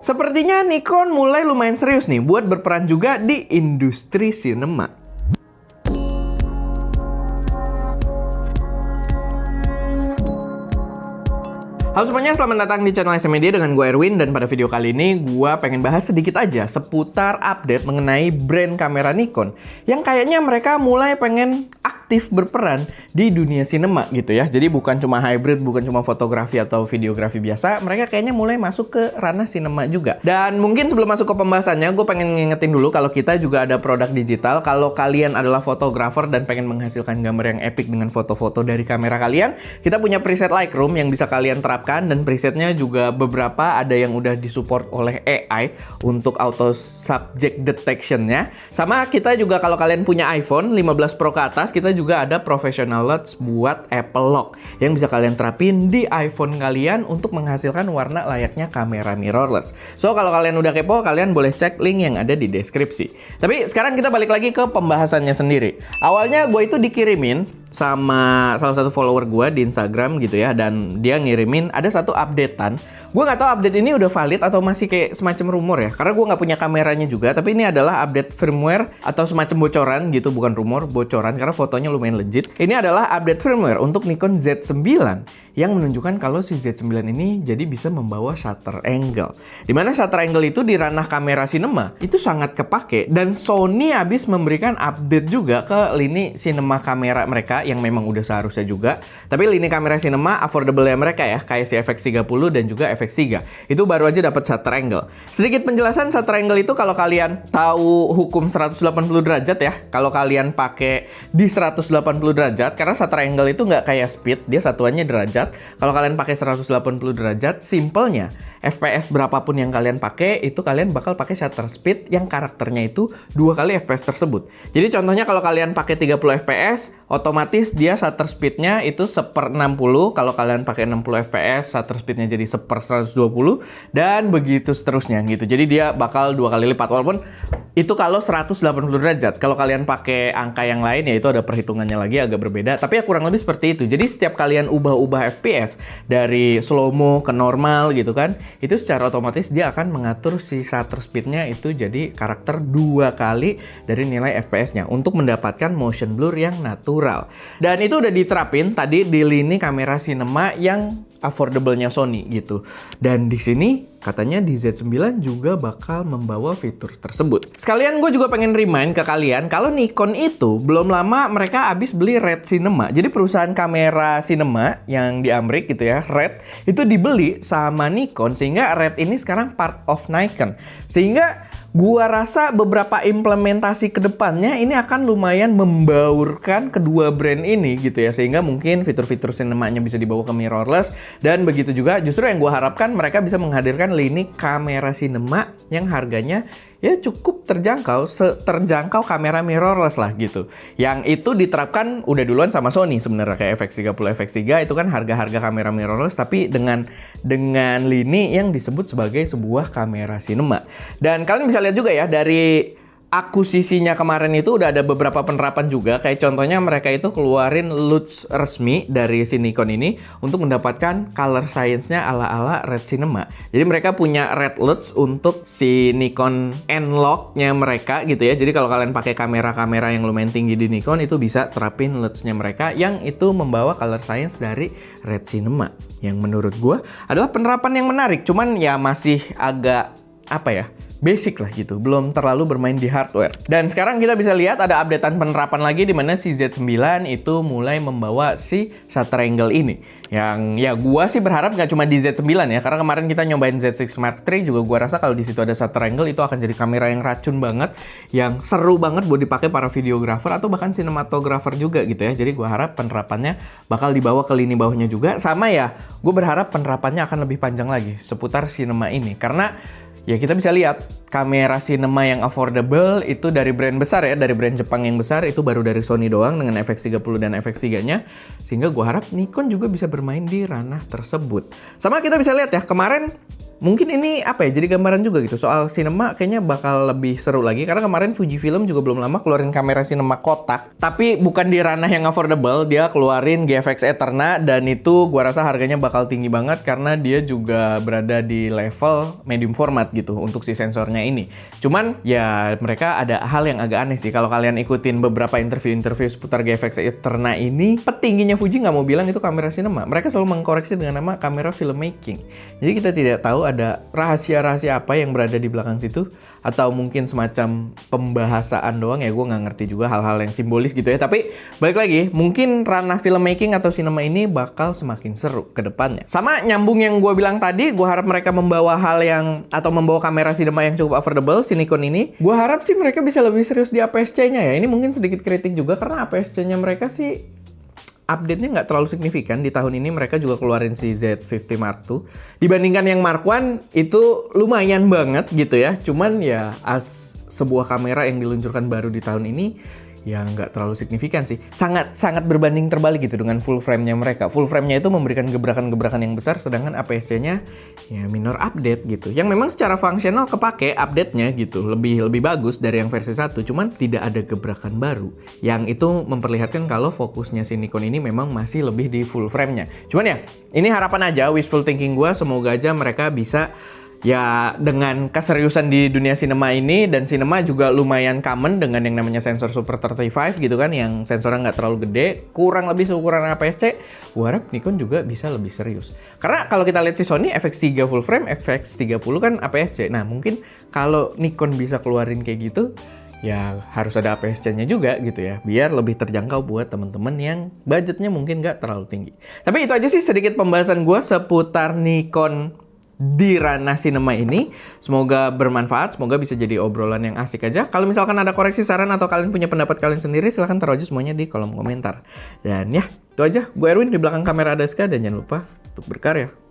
Sepertinya Nikon mulai lumayan serius nih buat berperan juga di industri sinema. Halo semuanya, selamat datang di channel SM Media dengan gue Erwin. Dan pada video kali ini gue pengen bahas sedikit aja seputar update mengenai brand kamera Nikon yang kayaknya mereka mulai pengen aktif berperan di dunia sinema gitu ya. Jadi bukan cuma hybrid, bukan cuma fotografi atau videografi biasa, mereka kayaknya mulai masuk ke ranah sinema juga. Dan mungkin sebelum masuk ke pembahasannya, gue pengen ngingetin dulu kalau kita juga ada produk digital. Kalau kalian adalah fotografer dan pengen menghasilkan gambar yang epic dengan foto-foto dari kamera kalian, kita punya preset Lightroom yang bisa kalian terapkan. Dan presetnya juga beberapa ada yang udah disupport oleh AI untuk auto subject detection-nya. Sama kita juga kalau kalian punya iPhone 15 Pro ke atas, kita juga ada professional LUTs buat Apple Lock yang bisa kalian terapin di iPhone kalian untuk menghasilkan warna layaknya kamera mirrorless. So kalau kalian udah kepo, kalian boleh cek link yang ada di deskripsi. Tapi sekarang kita balik lagi ke pembahasannya sendiri. Awalnya gue itu dikirimin sama salah satu follower gue di Instagram gitu ya, dan dia ngirimin ada satu updatean. Gue nggak tahu update ini udah valid atau masih kayak semacam rumor ya, karena gue nggak punya kameranya juga. Tapi ini adalah update firmware atau semacam bocoran gitu, bukan rumor, bocoran karena fotonya lumayan legit. Ini adalah update firmware untuk Nikon Z9 yang menunjukkan kalau si Z9 ini jadi bisa membawa shutter angle. Dimana shutter angle itu di ranah kamera sinema itu sangat kepake, dan Sony habis memberikan update juga ke lini sinema kamera mereka yang memang udah seharusnya juga. Tapi lini kamera sinema affordable-nya mereka ya, kayak si FX30 dan juga FX3. Itu baru aja dapat shutter angle. Sedikit penjelasan shutter angle itu, kalau kalian tahu hukum 180 derajat ya, kalau kalian pakai di 180 derajat, karena shutter angle itu nggak kayak speed, dia satuannya derajat. Kalau kalian pakai 180 derajat, simpelnya FPS berapapun yang kalian pakai, itu kalian bakal pakai shutter speed yang karakternya itu 2 kali FPS tersebut. Jadi contohnya kalau kalian pakai 30 FPS, otomatis dia shutter speednya itu 1/60. Kalau kalian pakai 60 FPS, shutter speednya jadi 1/120, dan begitu seterusnya gitu. Jadi dia bakal 2 kali lipat, walaupun itu kalau 180 derajat. Kalau kalian pakai angka yang lain ya itu ada perhitungannya lagi agak berbeda, tapi ya kurang lebih seperti itu. Jadi setiap kalian ubah-ubah FPS dari slow-mo ke normal gitu kan, itu secara otomatis dia akan mengatur si shutter speednya itu jadi karakter 2 kali dari nilai FPS-nya untuk mendapatkan motion blur yang natural. Dan itu udah diterapin tadi di lini kamera sinema yang affordable-nya Sony gitu. Dan di sini katanya di Z9 juga bakal membawa fitur tersebut. Sekalian gue juga pengen remind ke kalian kalau Nikon itu belum lama mereka habis beli Red Cinema. Jadi perusahaan kamera sinema yang di Amerika gitu ya, Red itu dibeli sama Nikon, sehingga Red ini sekarang part of Nikon. Sehingga gua rasa beberapa implementasi ke depannya ini akan lumayan membaurkan kedua brand ini gitu ya, sehingga mungkin fitur-fitur sinemanya bisa dibawa ke mirrorless, dan begitu juga justru yang gua harapkan mereka bisa menghadirkan lini kamera sinema yang harganya ya cukup terjangkau, terjangkau kamera mirrorless lah gitu. Yang itu diterapkan udah duluan sama Sony sebenarnya, kayak FX30, FX3 itu kan harga-harga kamera mirrorless tapi dengan lini yang disebut sebagai sebuah kamera sinema. Dan kalian bisa lihat juga ya dari akuisisinya kemarin itu udah ada beberapa penerapan juga, kayak contohnya mereka itu keluarin LUTs resmi dari si Nikon ini untuk mendapatkan color science-nya ala-ala Red Cinema. Jadi mereka punya Red LUTs untuk si Nikon N-Log-nya mereka gitu ya. Jadi kalau kalian pakai kamera-kamera yang lumayan tinggi di Nikon itu bisa terapin LUTs-nya mereka yang itu membawa color science dari Red Cinema. Yang menurut gua adalah penerapan yang menarik, cuman ya masih agak apa ya, basic lah gitu, belum terlalu bermain di hardware. Dan sekarang kita bisa lihat ada updatean penerapan lagi di mana si Z9 itu mulai membawa si shutter angle ini. Yang ya gua sih berharap nggak cuma di Z9 ya, karena kemarin kita nyobain Z6 Mark III juga gua rasa kalau di situ ada shutter angle itu akan jadi kamera yang racun banget, yang seru banget buat dipakai para videografer atau bahkan sinematografer juga gitu ya. Jadi gua harap penerapannya bakal dibawa ke lini bawahnya juga, sama ya gua berharap penerapannya akan lebih panjang lagi seputar sinema ini, karena ya kita bisa lihat kamera sinema yang affordable itu dari brand besar ya, dari brand Jepang yang besar itu baru dari Sony doang dengan FX30 dan FX3-nya. Sehingga gue harap Nikon juga bisa bermain di ranah tersebut. Sama kita bisa lihat ya, kemarin mungkin ini apa ya, jadi gambaran juga gitu. Soal cinema kayaknya bakal lebih seru lagi. Karena kemarin Fujifilm juga belum lama keluarin kamera cinema kotak. Tapi bukan di ranah yang affordable, dia keluarin GFX Eterna. Dan itu gua rasa harganya bakal tinggi banget karena dia juga berada di level medium format gitu untuk si sensornya ini. Cuman ya mereka ada hal yang agak aneh sih. Kalau kalian ikutin beberapa interview-interview seputar GFX Eterna ini, petingginya Fuji nggak mau bilang itu kamera cinema. Mereka selalu mengkoreksi dengan nama kamera filmmaking. Jadi kita tidak tahu ada rahasia-rahasia apa yang berada di belakang situ, atau mungkin semacam pembahasaan doang ya, gue nggak ngerti juga hal-hal yang simbolis gitu ya. Tapi balik lagi, mungkin ranah filmmaking atau cinema ini bakal semakin seru ke depannya. Sama nyambung yang gue bilang tadi, gue harap mereka membawa hal yang, atau membawa kamera cinema yang cukup affordable, si Nikon ini. Gue harap sih mereka bisa lebih serius di APS-C-nya ya. Ini mungkin sedikit kritik juga karena APS-C-nya mereka sih update-nya nggak terlalu signifikan. Di tahun ini mereka juga keluarin si Z50 Mark II. Dibandingkan yang Mark I, itu lumayan banget gitu ya. Cuman ya sebuah kamera yang diluncurkan baru di tahun ini, ya nggak terlalu signifikan sih. Sangat berbanding terbalik gitu dengan full frame-nya mereka. Full frame-nya itu memberikan gebrakan-gebrakan yang besar, sedangkan APS-C-nya ya minor update gitu. Yang memang secara fungsional kepake update-nya gitu. Lebih bagus dari yang versi 1, cuman tidak ada gebrakan baru. Yang itu memperlihatkan kalau fokusnya si Nikon ini memang masih lebih di full frame-nya. Cuman ya, ini harapan aja, wishful thinking gue, semoga aja mereka bisa ya dengan keseriusan di dunia sinema ini, dan sinema juga lumayan common dengan yang namanya sensor Super 35 gitu kan, yang sensornya nggak terlalu gede, kurang lebih seukuran APS-C. Gua harap Nikon juga bisa lebih serius. Karena kalau kita lihat si Sony FX3 full frame, FX30 kan APS-C. Nah mungkin kalau Nikon bisa keluarin kayak gitu, ya harus ada APS-C-nya juga gitu ya, biar lebih terjangkau buat temen-temen yang budgetnya mungkin nggak terlalu tinggi. Tapi itu aja sih sedikit pembahasan gua seputar Nikon di ranah sinema ini. Semoga bermanfaat, semoga bisa jadi obrolan yang asik aja. Kalau misalkan ada koreksi, saran, atau kalian punya pendapat kalian sendiri, silahkan taruh aja semuanya di kolom komentar. Dan ya, itu aja. Gue Erwin, di belakang kamera ada Ska, dan jangan lupa untuk berkarya.